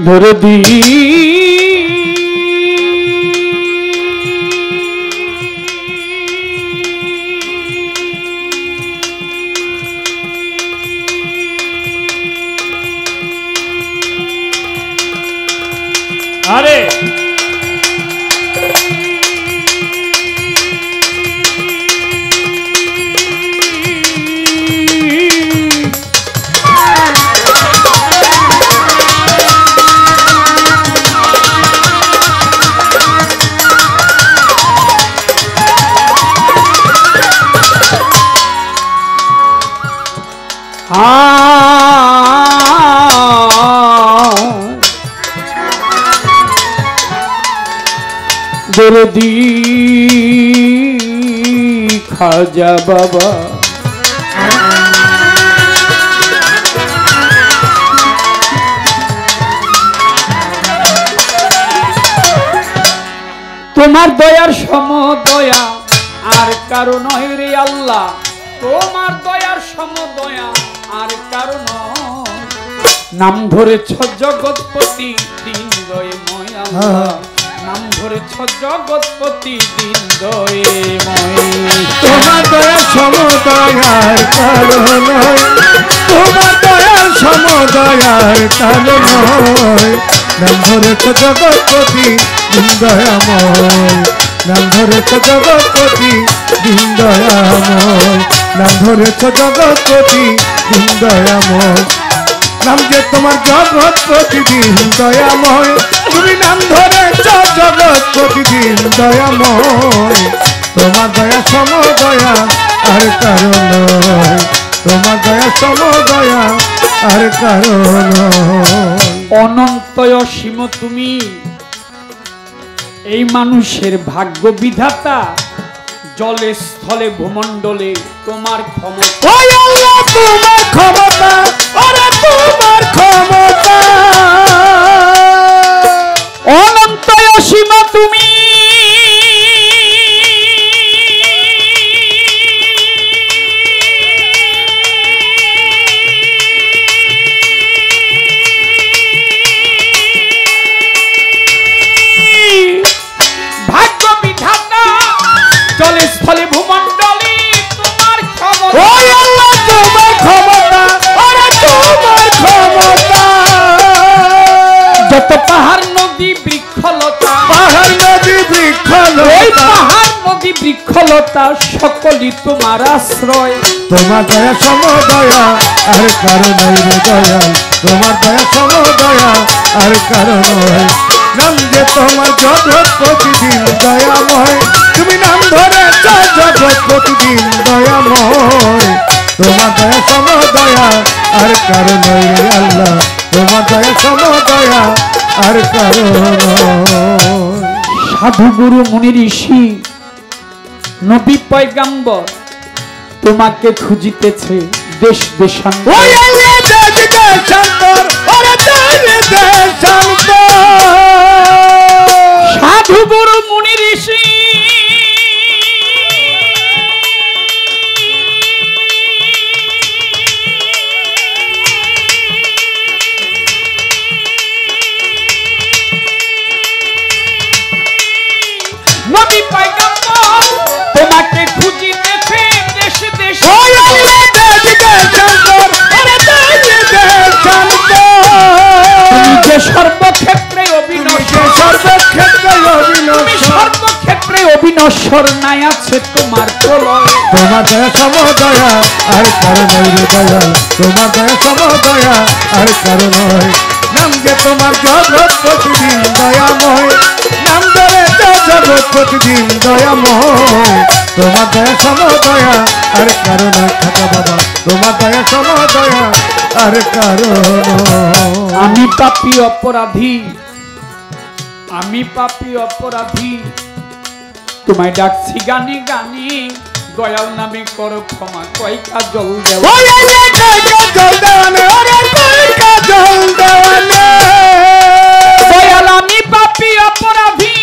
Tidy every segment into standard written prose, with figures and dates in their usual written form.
ধরে দি আরে দরদি খাজা বাবা তোমার দয়ার সম দয়া আর কারো নয় রে আল্লাহ, তোমার দয়ার সম দয়া আর কারো নয়। নাম ধরেছ জগৎপতি দিন দয়াময় আল্লাহ, নাম ধরেছ জগৎপতি দিন দয়াময়। তোমার দয়ার সম দয়ার কারো নয়, তোমার দয়ার সম দয়ার কারো নয়। নাম ধরেছ জগৎপতি দিন দয়াময়, নাম ধরেছ জগৎপতি দিন দয়াময়, নাম ধরেছ জগৎপতি দিন দয়াময়। নাম যে তোমার জগৎপতি দিন দয়াময়, তুমি নাম ধরেছ জগৎপতি দিন দয়াময়। তোমার দয়া সম দয়া আর কারো নয়, তোমার দয়া সম দয়া আর কারো নয়। অনন্ত অসীম তুমি এই মানুষের ভাগ্য বিধাতা, জলে স্থলে ভূমণ্ডলে তোমার ক্ষমতা। ওই আল্লাহ তোমার ক্ষমতা, ওরে তোমার ক্ষমতা। অনন্ত অসীম তুমি ভাগ্য বিধাতা, জলে স্থলে ভূমণ্ডলে তোমার ক্ষমতা। ওই আল্লাহ তোমার ক্ষমতা, ওরে তোমার ক্ষমতা। যত পাহাড় নদী বৃক্ষলতা, পাহাড় নদী ওই বৃক্ষলতা, পাহাড় নদী বৃক্ষলতা সকলই তোমার আশ্রয়। তোমার দয়া সম দয়া আর কারো নয় রে দয়াল, তোমার দয়া সম দয়া আর কারো নয়। নাম যে তোমার জগৎপতি দিন দয়াময়, তুমি নাম ধরেছ জগৎপতি দিন দয়াময়। তোমার দয়া সম দয়া আর কারো নয় রে আল্লাহ, তোমার দয়া সম দয়া আর কারো নয়। সাধু গুরু মুনি ঋষি নবী পয়গাম্বর তোমাকে খুঁজিতেছে দেশ দেশান্তর। ওই আল্লাহ দেশ দেশান্তর, ওরে দেশ দেশান্তর। সাধু গুরু মুনি ঋষি নবী পয়গাম্বর তোমাকে খুঁজিতেছে দেশ দেশ। ওই আল্লাহ দেশ দেশান্তর, ওরে দেশ দেশান্তর। তুমি যে সর্বক্ষেত্রে অবিনশ্বর, সর্বক্ষেত্রে তুমি সর্বক্ষেত্রে অবিনশ্বর, নাই আছে তোমার প্রলয়। তোমার দয়া সম দয়া আর কারো নয় রে দয়াল, তোমার দয়া সম দয়া আর কারো নয়। নাম যে তোমার জগৎপতি দিন দয়াময়, নাম ধরেছ জগৎপতি দিন দয়াময়। তোমার দয়া সম দয়া আর কারো নয় খাতা বাবা, তোমার দয়া সম দয়া আর কারো নয়। আমি পাপী অপরাধী, আমি পাপী অপরাধী, তোমায় ডাকছি গানে গানে, দয়াল নামে করো ক্ষমা, কয় কাজল দেও। ওই আল্লাহ কাজল দেওয়ানে, ওরে কয় কাজল দেওয়ানে। দয়াল আমি পাপী অপরাধী,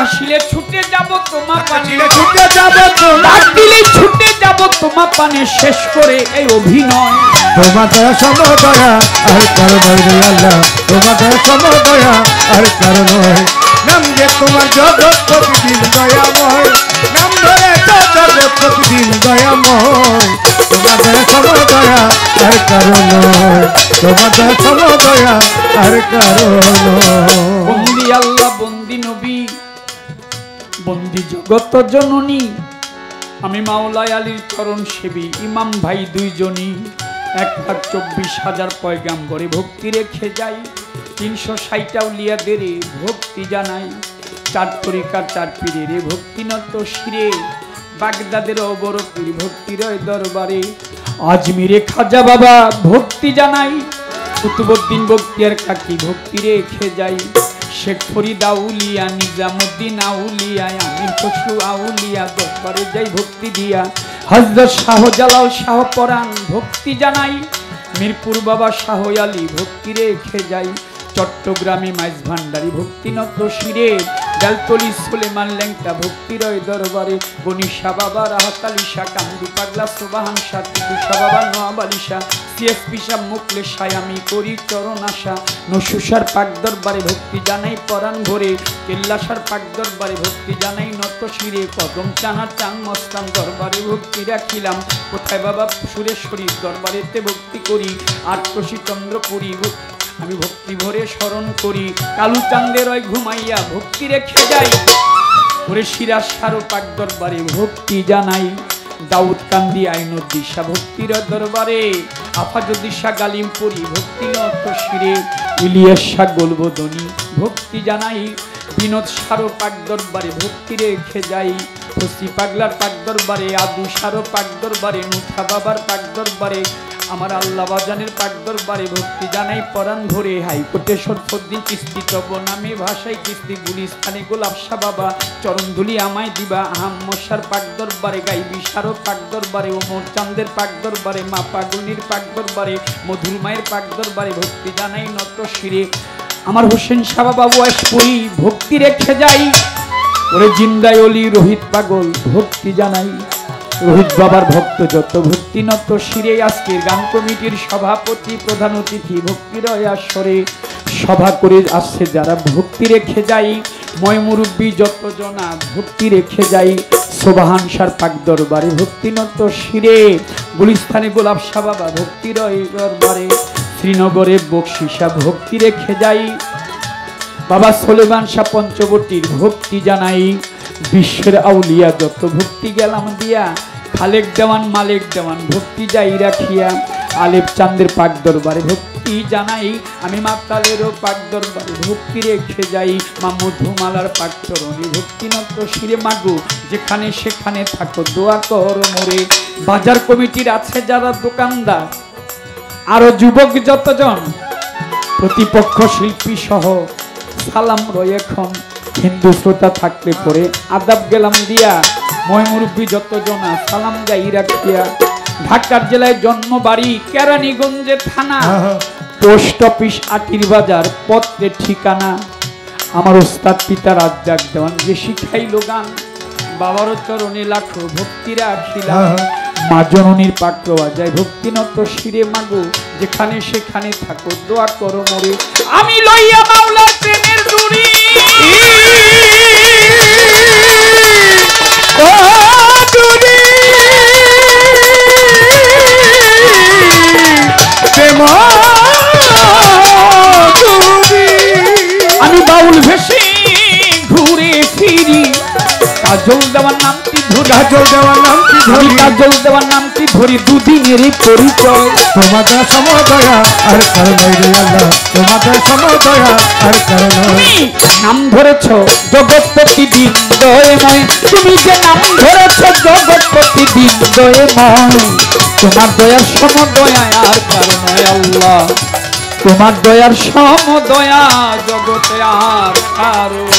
আসিলে ছুটে যাব তোমার পানে, ছুটে যাব ডাক দিলে ছুটে যাব তোমার পানে, শেষ করে এই অভিনয়। তোমার দয়া সমদয়া আর কারণ রে আল্লাহ, তোমার দয়া সমদয়া আর কারণ। নাম যে তোমার জগৎ প্রতিদিন দয়াময়, নাম ধরে জগৎ প্রতিদিন দয়াময়। তোমার দয়া সমদয়া আর কারণ, তোমার দয়া সমদয়া আর কারণ। বন্দি আল্লাহ, বন্দি নবী, বন্দি জগত জননী, আমি মাওলাই আলীর চরণ সেবী, ইমাম ভাই দুইজনই। 1,24,000 পয়গাম্বরে ভক্তি রেখে যাই, 360 আউলিয়াদের ভক্তি জানাই। 4 তরিকার 4 পীরের ভক্তিনত শিরে, বাগদাদের বড় পীর ভক্তির দরবারে। আজমিরে খাজা বাবা ভক্তি জানাই, কুতুবউদ্দিন বখতিয়ার কাকি ভক্তি রেখে যাই। শেখ ফরিদ আউলিয়া, নিজামুদ্দিন আউলিয়া, আমির খসরু আউলিয়া দরবারে যাই ভক্তি দিয়া। হযরত শাহজালাল শাহ পরাণ ভক্তি জানাই, মিরপুর বাবা শাহ আলী ভক্তি রেখে যাই। চট্টগ্রামে মাইজ ভান্ডারী ভক্তিনত শিরে, বেলতলি সুলেমান ল্যাংটা ভক্তির দরবারে। গনিশা বাবা, রাহাত আলী শাহ, কামরু পাগলা সুবাহান শাহ, তিতুষা বাবা, নোয়াব আলী শাহ, সিএসপি শাহ, মুখলেশ শাহ, আমি করি চরণ আশা। নসুসার পাক দরবারে ভক্তি জানাই পরাণ ভরে, কেল্লাসার পাক দরবারে ভক্তি জানাই নত শিরে। কদম চানা চান মস্তান দরবারে ভক্তি রাখিলাম, কোথায় বাবা সুরেশ্বরীর দরবারেতে ভক্তি করি। আটকশি চন্দ্রপুরী আমি ভক্তি ভরে স্মরণ করি, কালু চাঁদের ওই ঘুমাইয়া ভক্তি রেখে যাই। ওরে সিরাজ সারো পাক দরবারে ভক্তি জানাই। দাউদ কান্দি আইনুদ্দিশা ভক্তির দরবারে, আফাজুদ্দিশা গালিমপুরি ভক্তিনত শিরে। ইলিয়াস শাহ গোলবদনী ভক্তি জানাই, বিনোদ সারো পাক দরবারে ভক্তি রেখে যাই। হসি পাগলার পাক দরবারে, আদু সারো পাক দরবারে, নুঠা বাবার পাক দরবারে, আমার আল্লাহ বাজানের পাক দরবারে ভক্তি জানাই পরাণ ভরে। হাইকোর্টে শরফুদ্দিন চিশতি তব নামে ভাষায় কিস্তি, গুলিস্তানে গোলাপ শাহ বাবা চরণ ধুলি আমায় দিবা। আহম্মশার পাক দরবারে, গাইবি সারো পাক দরবারে, ওমর চাঁদের পাক দরবারে, মা পাগলির পাক দরবারে, মধুর মায়ের পাক দরবারে ভক্তি জানাই নত শিরে। আমার হোসেন শাহ বাবু আসপুরি ভক্তি রেখে যাই। ওরে জিন্দাই অলি রোহিত পাগল ভক্তি জানাই। রোহিত বাবার ভক্ত যত ভক্তিনত শিরে। আজকের গান কমিটির সভাপতি, প্রধান অতিথি ভক্তির আসরে সভা করে আসছে যারা ভক্তি রেখে যাই। ময় মুরব্বী যত জনা ভক্তি রেখে যাই। সোবাহান সার পাক দরবারে ভক্তিনত শিরে। গুলিস্তানে গোলাপ শাহ বাবা ভক্তির দরবারে, শ্রীনগরে বকশিসা ভক্তি রেখে যাই। বাবা সোলেমান শাহ পঞ্চবটির ভক্তি জানাই। বিশ্বের আউলিয়া যত ভক্তি গেলাম দিয়া, খালেক দেওয়ান মালেক দেওয়ান ভক্তি যাই রাখিয়া। আলেপ চাঁদের পাক দরবারে ভক্তি জানাই। আমি মাতালেরও পাক দরবারে ভক্তি রেখে যাই। মা মধুমালার পাক চরণে ভক্তিনত শিরে। মাগু যেখানে সেখানে থাকো দোয়া কর মোরে। বাজার কমিটির আছে যারা দোকানদার, আরো যুবক যতজন, প্রতিপক্ষ শিল্পী সহ সালাম রয়। এখন হিন্দু শ্রোতা থাকলে পরে আদাব গেলাম দিয়া। ময় মুরব্বী যত জনা সালাম যাই রাখিয়া। ঢাকার জেলায় জন্ম, বাড়ি কেরানীগঞ্জে থানা, পোস্ট অফিস আটির বাজার, পত্রের ঠিকানা। আমার ওস্তাদ পিতা রাজ্জাক দেওয়ান যে শিখাইল গান, বাবারও চরণে লাখো ভক্তি রাখিলাম। মা জননীর পাক পাওয়া যায় ভক্তিনত শিরে। মাগো যেখানে সেখানে থাকো দোয়া করো মোরে। আমি লইয়া মাওলার প্রেমের জুড়ি, আমি বাউল ভেসে ঘুরে ফিরি। কাজল দেওয়ার নামটি ধরি, কাজল দেওয়ার নামটি ধরি, কাজল দেওয়ার নামটি ধরি। দুদিনের পরিচয়। তোমাদের সমদয়া আর কারণ রে আল্লাহ, তোমাদের সমদয়া আর কারণ। তুমি নাম ধরেছ জগৎপতি দিন দয়াময়, তুমি যে নাম ধরেছ জগৎপতি দিন দয়াময়। তোমার দয়ার সমদয়া আর কারণ আল্লাহ, তোমার দয়ার সমদয়া জগতে আর কারণ।